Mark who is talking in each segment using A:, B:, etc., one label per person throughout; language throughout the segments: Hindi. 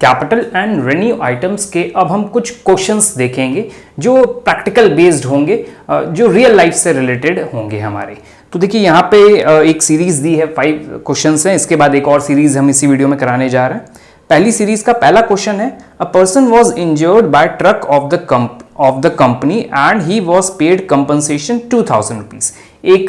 A: कैपिटल एंड रेवेन्यू आइटम्स के अब हम कुछ क्वेश्चंस देखेंगे जो प्रैक्टिकल बेस्ड होंगे, जो रियल लाइफ से रिलेटेड होंगे हमारे। तो देखिए यहाँ पे एक सीरीज दी है, 5 क्वेश्चंस हैं, इसके बाद एक और सीरीज हम इसी वीडियो में कराने जा रहे हैं। पहली सीरीज का पहला क्वेश्चन है, a person was injured by truck of the company and he was paid compensation 2000 rupees. एक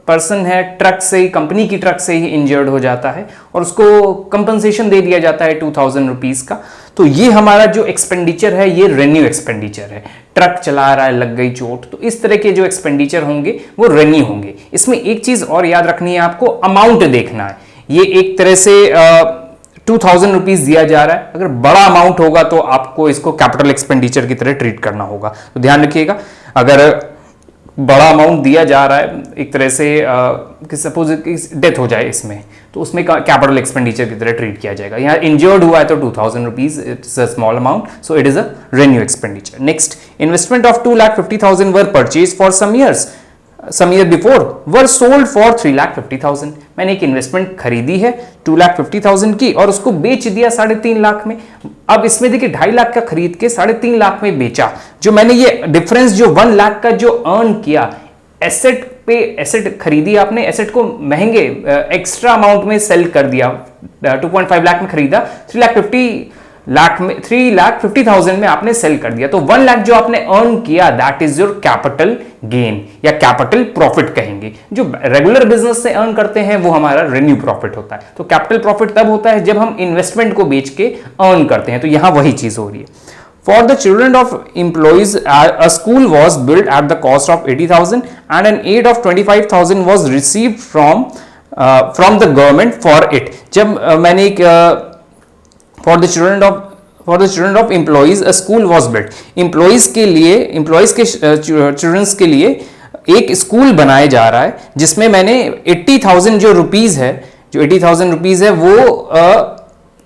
A: पर्सन है, ट्रक से ही, कंपनी की ट्रक से ही इंजर्ड हो जाता है और उसको कंपनसेशन दे दिया जाता है 2000 रुपीज का। तो ये हमारा जो एक्सपेंडिचर है ये रेवेन्यू एक्सपेंडिचर है। ट्रक चला रहा है, लग गई चोट, तो इस तरह के जो एक्सपेंडिचर होंगे वो रेवेन्यू होंगे। इसमें एक चीज और याद रखनी है, आपको अमाउंट देखना है। ये एक तरह से 2000 रुपीज दिया जा रहा है, अगर बड़ा अमाउंट होगा तो आपको इसको कैपिटल एक्सपेंडिचर की तरह ट्रीट करना होगा। तो ध्यान रखिएगा, अगर बड़ा अमाउंट दिया जा रहा है एक तरह से कि सपोज डेथ हो जाए इसमें, तो उसमें कैपिटल एक्सपेंडिचर की तरह ट्रीट किया जाएगा। यहाँ इंजर्ड हुआ है तो 2000 rupees, it's a small amount, so it is a revenue expenditure. Next, investment of 2,50,000 were purchase for some year before were sold for 3,50,000। मैंने एक इन्वेस्टमेंट खरीदी है 2,50,000 की और उसको बेच दिया 3.5 लाख में। अब इसमें देखिए 2.5 लाख का खरीद के 3.5 लाख में बेचा, जो मैंने ये डिफरेंस जो 1 लाख का जो अर्न किया, एसेट पे एसेट खरीदी आपने, एसेट को महंगे एक्स्ट्रा अमाउंट में सेल कर दिया, 2.5 लाख में खरीदा, 3,50,000 में आपने सेल कर दिया, तो 1 लाख जो आपने अर्न किया that is your capital gain या कैपिटल प्रॉफिट कहेंगे। जो रेगुलर बिजनेस से अर्न करते हैं वो हमारा रेवेन्यू प्रॉफिट होता है। तो कैपिटल प्रॉफिट तब होता है जब हम इन्वेस्टमेंट को बेच के अर्न करते हैं, तो यहां वही चीज हो रही है। For the children of employees, a school was built at the cost of 80,000 and an aid of 25,000 was received from the government for it. जब मैंने एक for the children of employees a school was built, employees के childrens के लिए एक स्कूल बनाया जा रहा है जिसमें मैंने 80,000 जो रुपीज है, जो 80,000 रुपीज है वो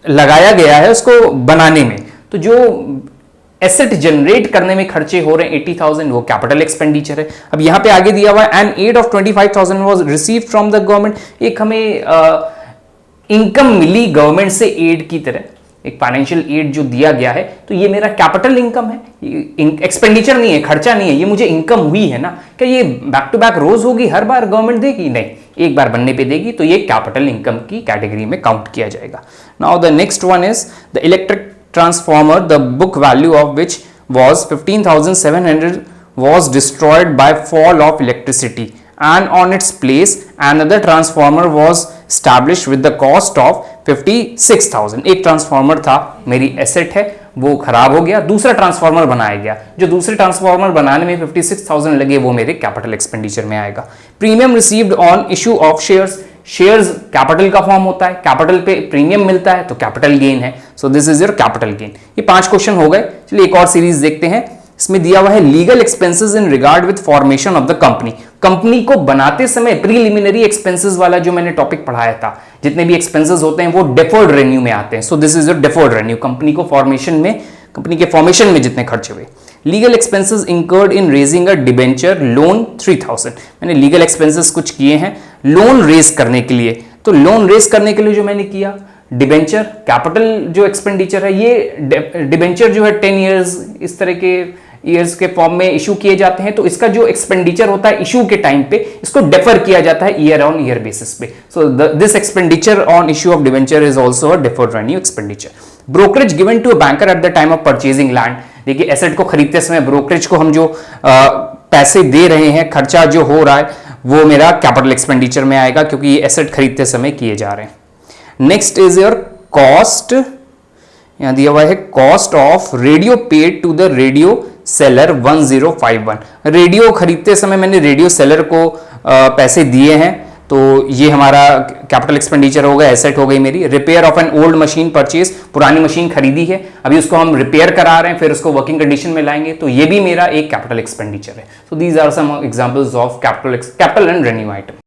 A: लगाया गया है उसको बनाने में। तो जो एसेट जनरेट करने में खर्चे हो रहे हैं 80,000, वो कैपिटल एक्सपेंडिचर है। अब यहां पे आगे दिया हुआ है an aid of 25,000 was received from the government. एक हमें इनकम मिली गवर्नमेंट से एड की तरह, एक फाइनेंशियल एड जो दिया गया है, तो ये मेरा कैपिटल इनकम है, एक्सपेंडिचर नहीं है, खर्चा नहीं है, ये मुझे इनकम हुई है ना। क्या ये बैक टू बैक रोज होगी, हर बार गवर्नमेंट देगी? नहीं, एक बार बनने पे देगी, तो ये कैपिटल इनकम की कैटेगरी में काउंट किया जाएगा। Now the next one is the electric transformer, the book value of which was 15,700 was destroyed by fall of electricity, and on its place another transformer was established with the cost of 56,000। एक ट्रांसफार्मर था, मेरी एसेट है, वो खराब हो गया, दूसरा ट्रांसफार्मर बनाया गया, जो दूसरे ट्रांसफार्मर बनाने में 56,000 लगे, वो मेरे कैपिटल एक्सपेंडिचर में आएगा। Premium received on issue of shares, shares capital का फॉर्म होता है, कैपिटल पे प्रीमियम मिलता है तो कैपिटल गेन है, so this is your capital gain. ये 5 क्वेश्चन हो गए। चलिए एक और सीरीज देखते हैं। इसमें दिया हुआ है legal expenses in regard with formation of the company. Company को बनाते समय प्रीलिमिनरी एक्सपेंसेस वाला जो मैंने टॉपिक पढ़ाया था, जितने भी एक्सपेंसेस होते हैं वो डेफर्ड रेवेन्यू में आते हैं, so this is your deferred revenue. Company के फॉर्मेशन में जितने खर्च हुए। Legal expenses incurred in raising a debenture loan 3,000। मैंने लीगल एक्सपेंसेस कुछ किए हैं लोन रेज करने के लिए, तो लोन रेज करने के लिए जो मैंने किया, डिबेंचर कैपिटल जो एक्सपेंडिचर है, ये डिबेंचर जो है 10 ईयर्स इस तरह के ईयर्स के फॉर्म में इशू किए जाते हैं, तो इसका जो एक्सपेंडिचर होता है इशू के टाइम पे, इसको डेफर किया जाता है ईयर ऑन ईयर बेसिस पे। So this expenditure on issue of debenture is also a deferred revenue expenditure. Brokerage given to a banker at the time of purchasing land. देखिए एसेट को खरीदते समय ब्रोकरेज को हम जो पैसे दे रहे हैं, खर्चा जो हो रहा है, वो मेरा कैपिटल एक्सपेंडिचर में आएगा क्योंकि ये एसेट खरीदते समय किए जा रहे हैं। नेक्स्ट इज योर कॉस्ट, यहां दिया हुआ है cost of radio paid to the radio seller 1051। Radio खरीदते समय मैंने रेडियो सेलर को पैसे दिए हैं, तो ये हमारा कैपिटल एक्सपेंडिचर हो गया, एसेट हो गई मेरी। Repair of an old machine purchase, पुरानी मशीन खरीदी है, अभी उसको हम रिपेयर करा रहे हैं, फिर उसको वर्किंग कंडीशन में लाएंगे, तो ये भी मेरा एक कैपिटल एक्सपेंडिचर है। So these are some examples of capital and revenue item.